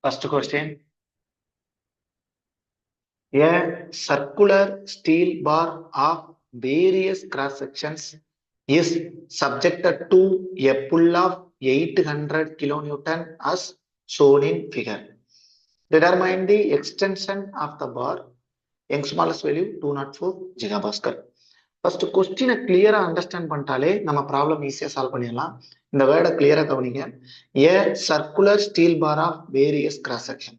First question. A circular steel bar of various cross sections is subjected to a pull of 800 kilonewton as shown in figure. Determine the extension of the bar. Young's smallest value 204 gigapascal. First கொஸ்டினை கிளியரா understand பண்ணிட்டாலே நம்ம problem ஈஸியா solve பண்ணிடலாம். இந்த வேர்டை கிளியரா கவனிங்க. A circular steel bar of various cross section.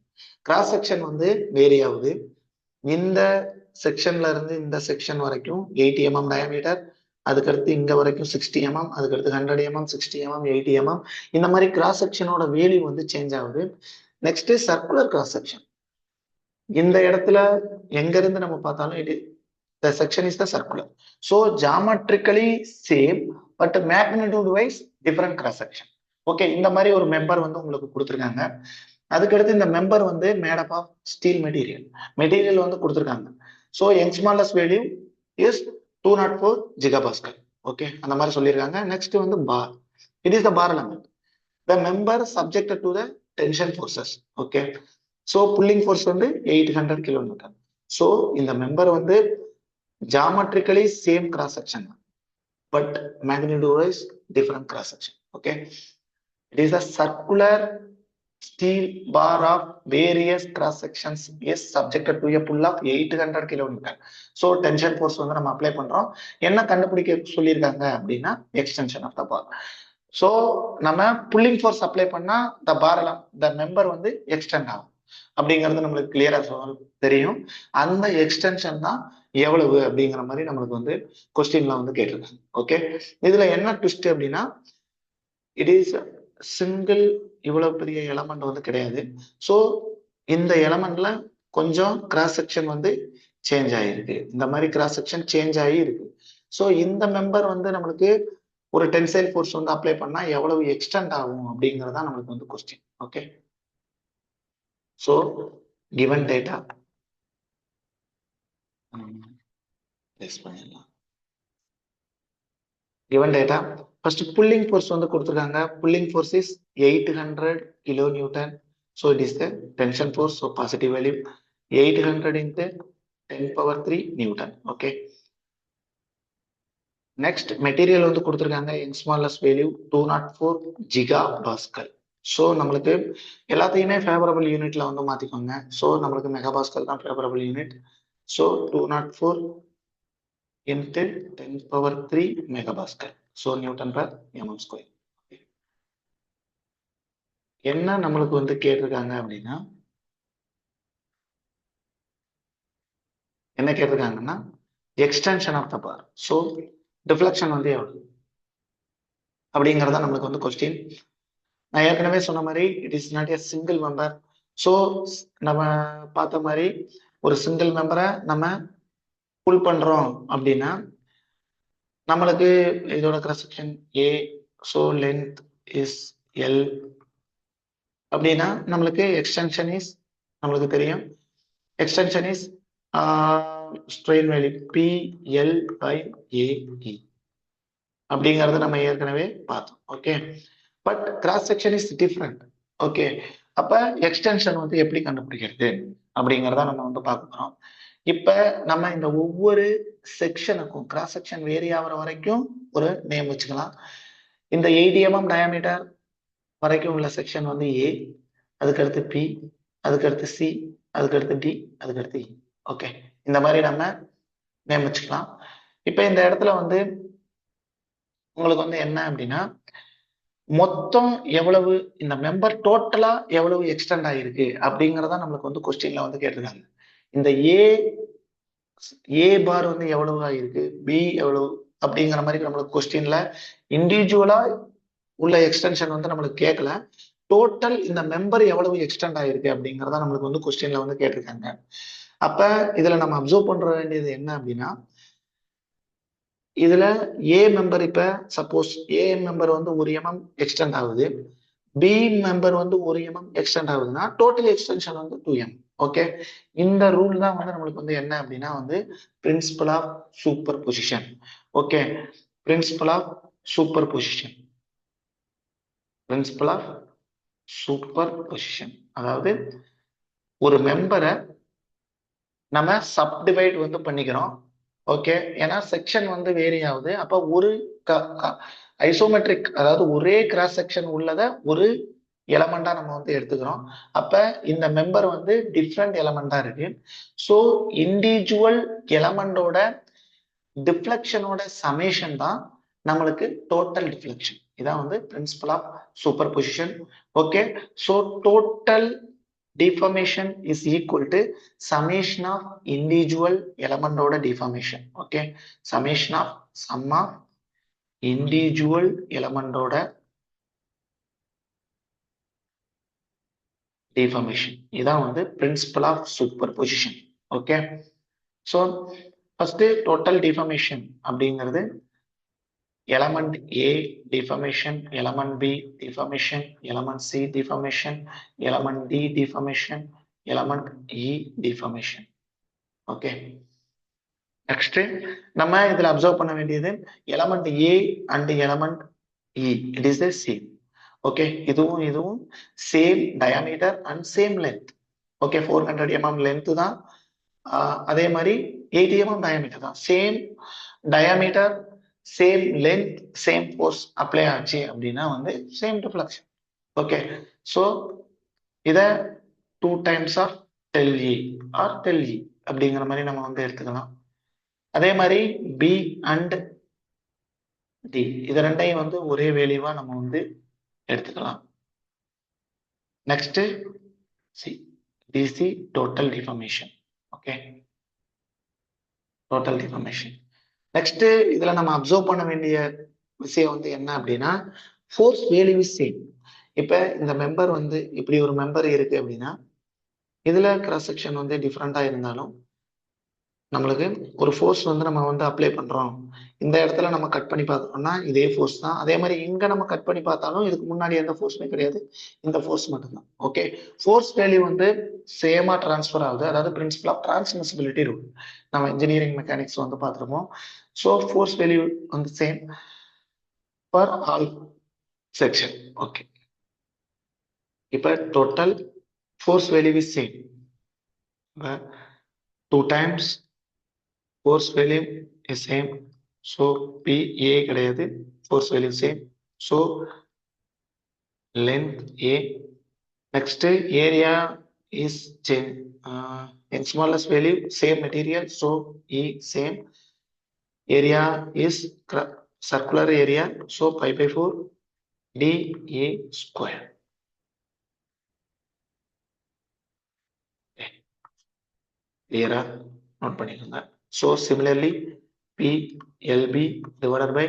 Cross section வந்து வேரி ஆகுது. இந்த செக்ஷன்ல இருந்து இந்த செக்ஷன் வரைக்கும் 80 mm டயாமீட்டர், அதுக்கடுத்து இங்க வரைக்கும் 60 mm, அதுக்கடுத்து 100 mm, 60 mm, 80 mm, இந்த மாதிரி கிராஸ் செக்ஷனோட வேல்யூ வந்து சேஞ்ச் ஆகுது. Next circular cross section. இந்த இடத்துல எங்க இருந்து நம்ம பார்த்தாலும் the section is the circular. So geometrically same but magnitude wise different cross section. Okay, இந்த மாதிரி ஒரு மெம்பர் வந்து உங்களுக்கு கொடுத்துருக்காங்க. அதுக்கடுத்து இந்த மெம்பர் வந்து made up of steel material வந்து கொடுத்துருக்காங்க. So Young's smallest value is 204 gigapascal. Okay, அந்த மாதிரி சொல்லியிருக்காங்க. நெக்ஸ்ட் வந்து bar. It is the bar element. The member subjected to the tension forces. Okay, so pulling force வந்து 800 kilonewton. So இந்த member வந்து geometrically same cross section but magnitude wise different cross section. Okay, it is a circular steel bar of various cross sections is subjected to a pull of 800 kilonewton. So tension force வந்து நம்ம apply பண்றோம். என்ன கண்டுபிடிக்க சொல்லியிருக்காங்க அப்படின்னா extension of the bar. So நம்ம pulling force apply பண்ணா the bar the member வந்து extend ஆகும் அப்படிங்கிறது நம்மளுக்கு கிளியரா தெரியும். அந்த எக்ஸ்டென்ஷன் தான் எவ்வளவு அப்படிங்கிற மாதிரி நம்மளுக்கு வந்து கொஸ்டின்ல வந்து கேட்டிருக்காங்க. ஓகே, இதுல என்ன ட்விஸ்ட் அப்படின்னா இட் இஸ் சிங்கிள், இவ்வளவு பெரிய எலமெண்ட் வந்து கிடையாது. ஸோ இந்த எலமெண்ட்ல கொஞ்சம் கிராஸ் செக்ஷன் வந்து சேஞ்ச் ஆகிருக்கு. இந்த மாதிரி கிராஸ் செக்ஷன் சேஞ்ச் ஆகி இருக்கு. ஸோ இந்த மெம்பர் வந்து நம்மளுக்கு ஒரு டென்சைல் ஃபோர்ஸ் வந்து அப்ளை பண்ணா எவ்வளவு எக்ஸ்டெண்ட் ஆகும் அப்படிங்கிறதா நம்மளுக்கு வந்து question. Okay, so given data first pulling force வந்து கொடுத்திருக்காங்க. pulling force is 800 kilonewton. So it is the tension force. So positive value 800 into 10 power 3 newton. Okay, next material வந்து கொடுத்திருக்காங்க. smallest value 204 gigapascal. ஸோ நம்மளுக்கு எல்லாத்தையுமே favourable யூனிட்ல வந்து மாத்திக்கோங்க. So நம்மளுக்கு megapascal தான் favourable unit. So 204 into 10 power 3 megapascal. So newton per mm square. என்ன நம்மளுக்கு வந்து கேட்டிருக்காங்க அப்படின்னா என்ன கேட்டிருக்காங்கன்னா extension of the bar. So deflection வந்து எவ்வளவு அப்படிங்கிறதா நம்மளுக்கு வந்து கொஸ்டின். நான் ஏற்கனவே சொன்ன மாதிரி it is not a single member. So நம்ம பார்த்த மாதிரி ஒரு சிங்கிள் மெம்பரை நம்ம புல் பண்றோம் அப்படின்னா நம்மளுக்கு இதோட cross section A, so length is L அப்படின்னா நம்மளுக்கு எக்ஸ்டென்ஷன் இஸ் நம்மளுக்கு தெரியும். Extension is strain value PL/AE அப்படிங்கறத நம்ம ஏற்கனவே பார்த்தோம். Okay, but cross section is different. Okay, அப்ப எக்ஸ்டென்ஷன் வந்து எப்படி கண்டுபிடிக்கிறது அப்படிங்கிறத நம்ம வந்து பார்க்க போறோம். இப்ப நம்ம இந்த ஒவ்வொரு செக்ஷனுக்கும் கிராஸ் செக்ஷன் வேரி ஆகிற வரைக்கும் ஒரு நேம் வச்சுக்கலாம். இந்த 80 mm டயாமீட்டர் வரைக்கும் உள்ள செக்ஷன் வந்து ஏ, அதுக்கடுத்து பி, அதுக்கடுத்து சி, அதுக்கடுத்து டி, அதுக்கடுத்து இ. ஓகே, இந்த மாதிரி நம்ம நேம் வச்சுக்கலாம். இப்ப இந்த இடத்துல வந்து உங்களுக்கு வந்து என்ன அப்படின்னா மொத்தம் எவ்வளவு இந்த மெம்பர் டோட்டலா எவ்வளவு எக்ஸ்டெண்ட் ஆகிருக்கு அப்படிங்கறத நம்மளுக்கு வந்து கொஸ்டின்ல வந்து கேட்டிருக்காங்க. இந்த ஏ பார் வந்து எவ்வளவு ஆகிருக்கு, பி எவ்வளவு அப்படிங்கிற மாதிரி நம்மளுக்கு கொஸ்டின்ல இண்டிவிஜுவலா உள்ள எக்ஸ்டென்ஷன் வந்து நம்மளுக்கு கேட்கல. டோட்டல் இந்த மெம்பர் எவ்வளவு எக்ஸ்டெண்ட் ஆகிருக்கு அப்படிங்கறத நம்மளுக்கு வந்து கொஸ்டின்ல வந்து கேட்டிருக்காங்க. அப்ப இதுல நம்ம அப்சர்வ் பண்ற வேண்டியது என்ன அப்படின்னா இதுல ஏ மெம்பர் இப்ப சப்போஸ் ஏ மெம்பர் வந்து 1 mm எக்ஸ்டெண்ட் ஆகுது, பி மெம்பர் வந்து 1 mm எக்ஸ்டெண்ட் ஆகுதுன்னா டோட்டல் எக்ஸ்டென்ஷன் வந்து 2 mm. ஓகே, இந்த ரூல் தான் வந்து நம்மளுக்கு வந்து என்ன அப்படின்னா வந்து principle of superposition. Okay, principle of superposition, principle of superposition. அதாவது ஒரு மெம்பரை நம்ம சப்டிவைட் வந்து பண்ணிக்கிறோம். ஓகே, ஏன்னா செக்ஷன் வந்து வேரி ஆகுது. அப்ப ஒரு ஐசோமெட்ரிக், அதாவது ஒரே கிராஸ் செக்ஷன் உள்ளத ஒரு எலமெண்டா நம்ம வந்து எடுத்துக்கிறோம். அப்ப இந்த மெம்பர் வந்து டிஃப்ரெண்ட் எலமெண்டா இருக்கு. ஸோ இண்டிவிஜுவல் எலமெண்டோட டிஃப்ளெக்ஷனோட சமேஷன் தான் நம்மளுக்கு டோட்டல் டிஃப்ளெக்ஷன். இதான் வந்து principle of superposition. Okay, so total deformation is equal to summation of individual element ஓட deformation. Okay, summation of sum of individual element ஓட deformation. இதான் வந்து principle of superposition. Okay, so first total deformation அப்படிங்கிறது element A deformation, element B deformation, element C deformation, element D deformation, element E deformation. Okay, next நம்ம இதுல observe பண்ண வேண்டியது element A and element E, it is the same. Okay, இதுவும் same diameter and same length. Okay, 400 mm length தான். அதே மாதிரி 80 mm diameter தான். Same diameter, same length, same force apply ஆச்சு அப்படின்னா வந்து சேம் டிஃப்ளெக்ஷன். ஓகே, ஸோ இத 2 times of del E or del E அப்படிங்கிற மாதிரி நம்ம வந்து எடுத்துக்கலாம். அதே மாதிரி பி அண்ட் டி இது ரெண்டையும் வந்து ஒரே வேல்யூவா நம்ம வந்து எடுத்துக்கலாம். Next C, DC total deformation. Okay, total deformation. Next இதுல நம்ம அப்சர்வ் பண்ண வேண்டிய விஷயம் வந்து என்ன அப்படின்னா ஃபோர்ஸ் வேல்யூ இஸ் சேம். இப்ப இந்த மெம்பர் வந்து இப்படி ஒரு மெம்பர் இருக்கு அப்படின்னா இதுல கிராஸ் செக்ஷன் வந்து டிஃப்ரெண்டா இருந்தாலும் நம்மளுக்கு ஒரு ஃபோர்ஸ் வந்து நம்ம வந்து அப்ளை பண்றோம். இந்த இடத்துல நம்ம கட் பண்ணி பார்த்தோம்னா இதே ஃபோர்ஸ் தான். அதே மாதிரி இங்க நம்ம கட் பண்ணி பார்த்தாலும் இதுக்கு முன்னாடி எந்த ஃபோர்ஸுமே கிடையாது, இந்த ஃபோர்ஸ் மட்டும்தான். ஓகே, ஃபோர்ஸ் வேல்யூ வந்து சேமா டிரான்ஸ்ஃபர் ஆகுது. அதாவது பிரின்சிபல் ஆஃப் டிரான்ஸ்மிசிபிலிட்டி ரூல் நம்ம இன்ஜினியரிங் மெக்கானிக்ஸ் வந்து பார்த்துருப்போம். ஸோ ஃபோர்ஸ் வேல்யூ வந்து same for all section. Okay, இப்போ total force value is same. 2 times force value is same, so P A கிடையாது, force value same, so length A. Next area is change, in smallest value same material, so E same. Area is circular area, so pi by 4 d A square. Clear? Note பண்ணிக்கோங்க. So similarly P LB divided by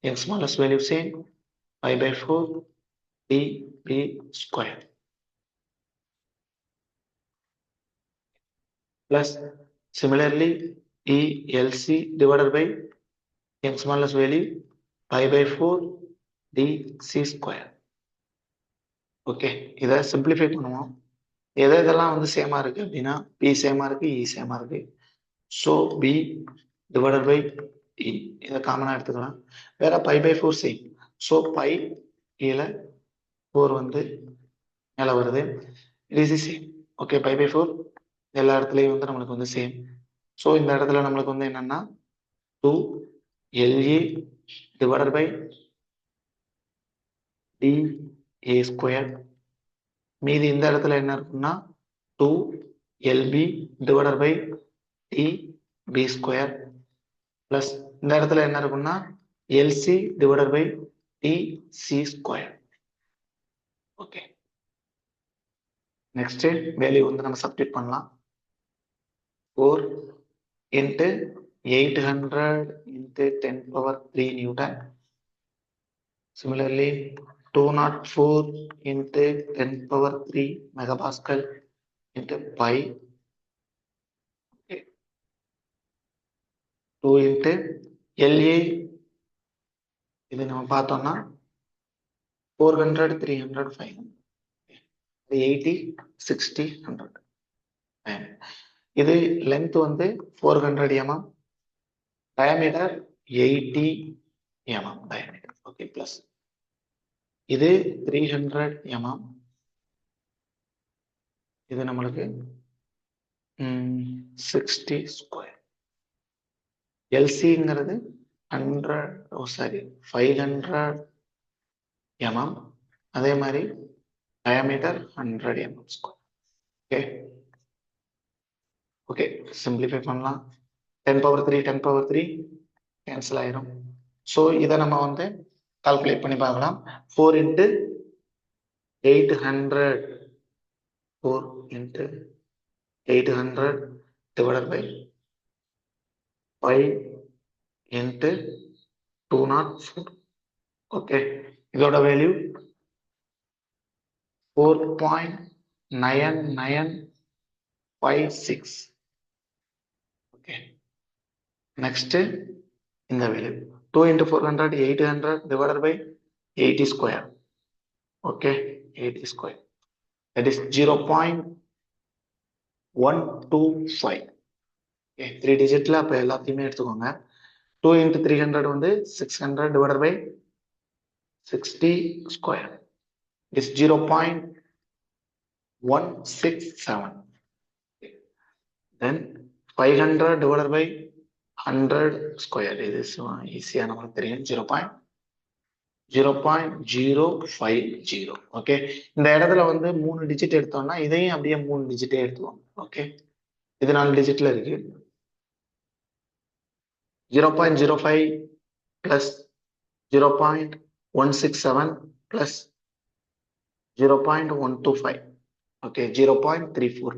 n smallest value same, pi by 4 dB square plus similarly ELC divided by n smallest value pi by 4 dC square. Okay, இதை simplify பண்ணுவோம். இதெல்லாம் வந்து சேமா இருக்கு அப்படின்னா P சேமா இருக்கு, E சேமா இருக்கு. So B divided by E இதை காமனா எடுத்துக்கலாம். வேற pi by 4 same, so pi கீழே 4 வந்து மேல வருது, it is the same. Okay, pi by 4 எல்லா இடத்துலயும் வந்து நம்மளுக்கு வந்து சேம். ஸோ இந்த இடத்துல நம்மளுக்கு வந்து என்னன்னா 2 LA divided by DA square. மீதி இந்த இடத்துல என்ன இருக்குன்னா 2 LB divided by DB square plus இந்த இடத்துல என்ன இருக்குன்னா LC divided by DC square. Okay, next value வந்து நம்ம சப்ஸ்டிட் பண்ணலாம். 4 into 800 into 10 power 3 Newton. Similarly, 204 into 10 power 3 megapascal into pi. Okay. 2 into LA இது நம்ம பார்த்தோம்னா 400 300 500 80 60 100. இது லென்த் வந்து 400 mm, diameter 80 mm diameter. Okay, plus இது 300 mm. இது நம்மளுக்கு 60 ஸ்கொயர். எல்சிங்கிறது 500 mm. அதே மாதிரி diameter 100 mm square. Okay okay, simplify பண்ணலாம். 10 பவர் 3 10 பவர் 3 கேன்சல் ஆயிரும். ஸோ இதை நம்ம வந்து கால்குலேட் பண்ணி பார்க்கலாம். 4 into 800 4 into 800 divided by 5 into 204. Okay, இதோட வேல்யூ 4.9956. ஓகே, நெக்ஸ்ட் இந்த value 2 into 400 800 divided by 80 square. Okay, 80 square, that is 0.125. Okay, 3 டிஜிட்ல அப்ப எல்லாத்தையுமே எடுத்துக்கோங்க. 2 into 300 வந்து 600 divided by 60 square is 0.167. Then 500 divided by 100 square, இது ஈஸியா நமக்கு தெரியும், 0.050. ஓகே, இந்த இடத்துல வந்து 3 டிஜிட் எடுத்தோம்னா இதையும் அப்படியே 3 டிஜிட்டே எடுத்துவோம். ஓகே, இது 4 டிஜிட்ல இருக்கு. 0.05 plus 0.167 plus 0.125. Okay, 0.34.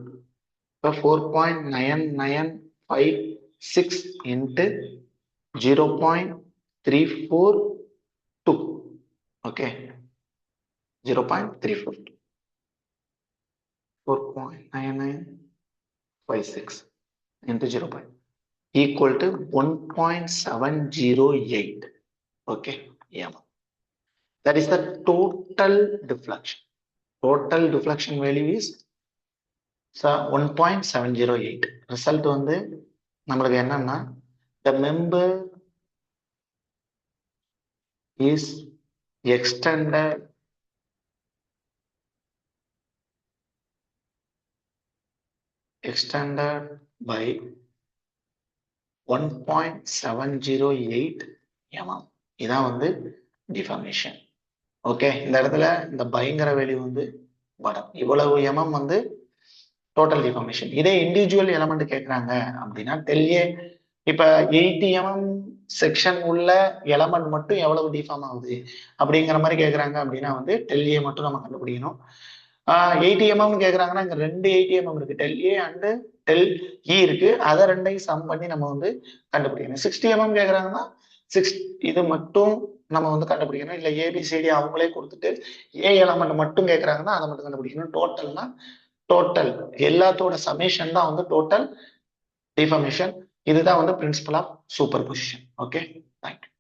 4.9956 into 0.342. Okay, 0.342. 4.9956 into 0. equal to 1.708. okay, yeah, that is the total deflection. Total deflection value is 1.708. result வந்து நம்மளுக்கு என்னன்னா, the member is extended by 1.708 mm. இதான் வந்து டிஃபார்மேஷன். ஓகே, இந்த இடத்துல இந்த பயங்கர வேல்யூ வந்து படம், இவ்வளவு எம்எம் வந்து டோட்டல் டிஃபார்மேஷன். இதே இண்டிவிஜுவல் எலமெண்ட் கேட்கறாங்க அப்படின்னா டெல்ஏ, இப்ப 80 mm செக்ஷன் உள்ள எலமெண்ட் மட்டும் எவ்வளவு டிஃபார்ம் ஆகுது அப்படிங்கிற மாதிரி கேட்கறாங்க அப்படின்னா வந்து டெல்ஏ மட்டும் நம்ம கண்டுபிடிக்கணும். 80 mm கேட்கறாங்கன்னா இங்க 2 80 mm இருக்கு, டெல் ஏ அண்ட் டெல் இ இருக்கு, அதை ரெண்டையும் சம் பண்ணி நம்ம வந்து கண்டுபிடிக்கணும். 60 mm கேட்கறாங்கன்னா 6 இது மட்டும் நம்ம வந்து கண்டுபிடிக்கணும். இல்ல ஏபிசிடி அவங்களே கொடுத்துட்டு ஏ எலமெண்ட் மட்டும் கேட்கறாங்கன்னா அதை மட்டும் கண்டுபிடிக்கணும். டோட்டல்னா டோட்டல் எல்லாத்தோட சமேஷன் தான் வந்து டோட்டல் டிஃபார்மேஷன். இதுதான் வந்து principle of superposition. Okay, thank you.